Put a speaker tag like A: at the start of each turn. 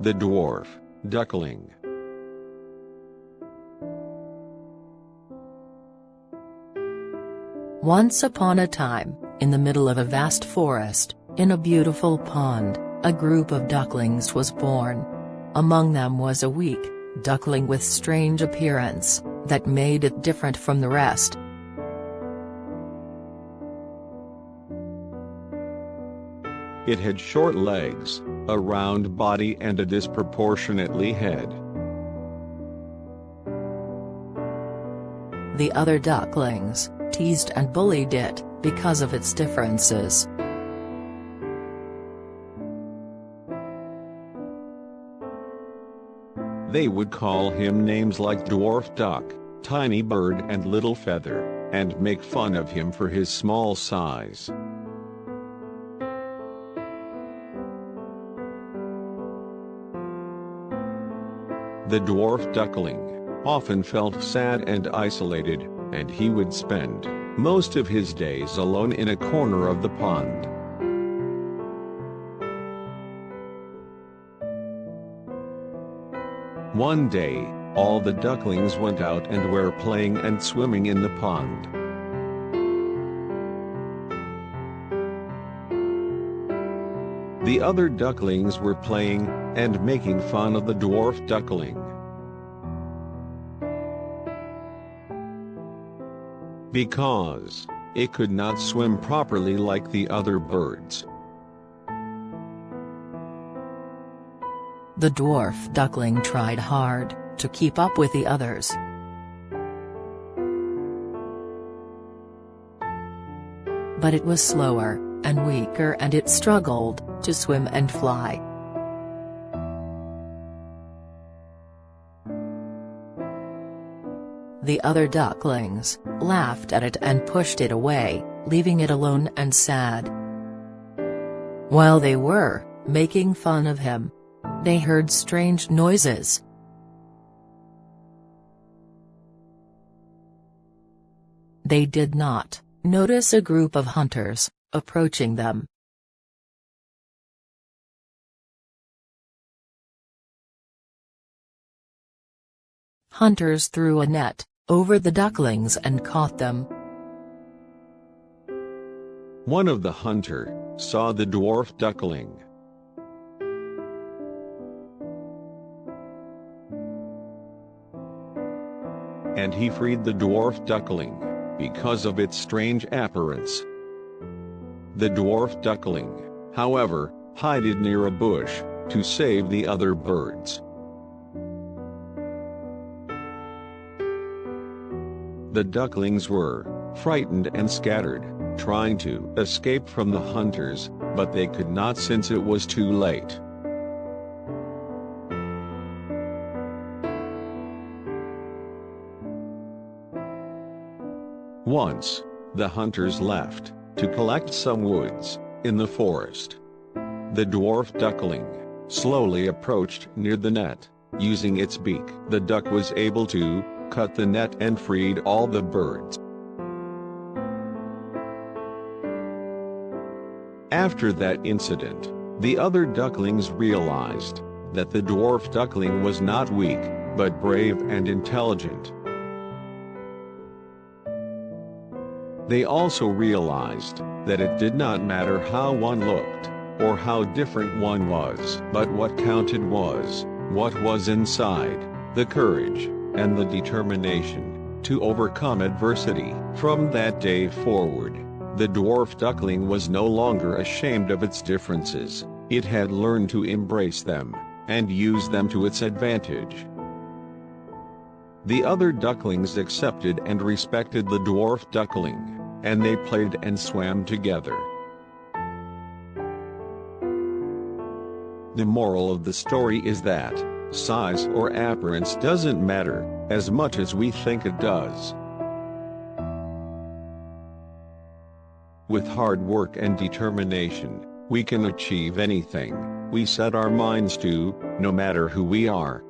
A: The Dwarf Duckling.
B: Once upon a time, in the middle of a vast forest, in a beautiful pond, a group of ducklings was born. Among them was a weak duckling with strange appearance, that made it different from the rest.
A: It had short legs, a round body and a disproportionately head.
B: The other ducklings teased and bullied it because of its differences.
A: They would call him names like Dwarf Duck, Tiny Bird and Little Feather, and make fun of him for his small size. The dwarf duckling often felt sad and isolated, and he would spend most of his days alone in a corner of the pond. One day, all the ducklings went out and were playing and swimming in the pond. The other ducklings were playing and making fun of the dwarf duckling, because it could not swim properly like the other birds.
B: The dwarf duckling tried hard to keep up with the others. But it was slower and weaker, and it struggled to swim and fly. The other ducklings laughed at it and pushed it away, leaving it alone and sad. While they were making fun of him, they heard strange noises. They did not notice a group of hunters approaching them. Hunters threw a net over the ducklings and caught them.
A: One of the hunters saw the dwarf duckling. And he freed the dwarf duckling because of its strange appearance. The dwarf duckling, however, hid near a bush to save the other birds. The ducklings were frightened and scattered, trying to escape from the hunters, but they could not since it was too late. Once, the hunters left to collect some woods in the forest. The dwarf duckling slowly approached near the net. Using its beak, the duck was able to cut the net and freed all the birds. After that incident, the other ducklings realized that the dwarf duckling was not weak, but brave and intelligent. They also realized that it did not matter how one looked, or how different one was, but what counted was what was inside, the courage and the determination to overcome adversity. From that day forward, the dwarf duckling was no longer ashamed of its differences. It had learned to embrace them and use them to its advantage. The other ducklings accepted and respected the dwarf duckling, and they played and swam together. The moral of the story is that size or appearance doesn't matter as much as we think it does. With hard work and determination, we can achieve anything we set our minds to, no matter who we are.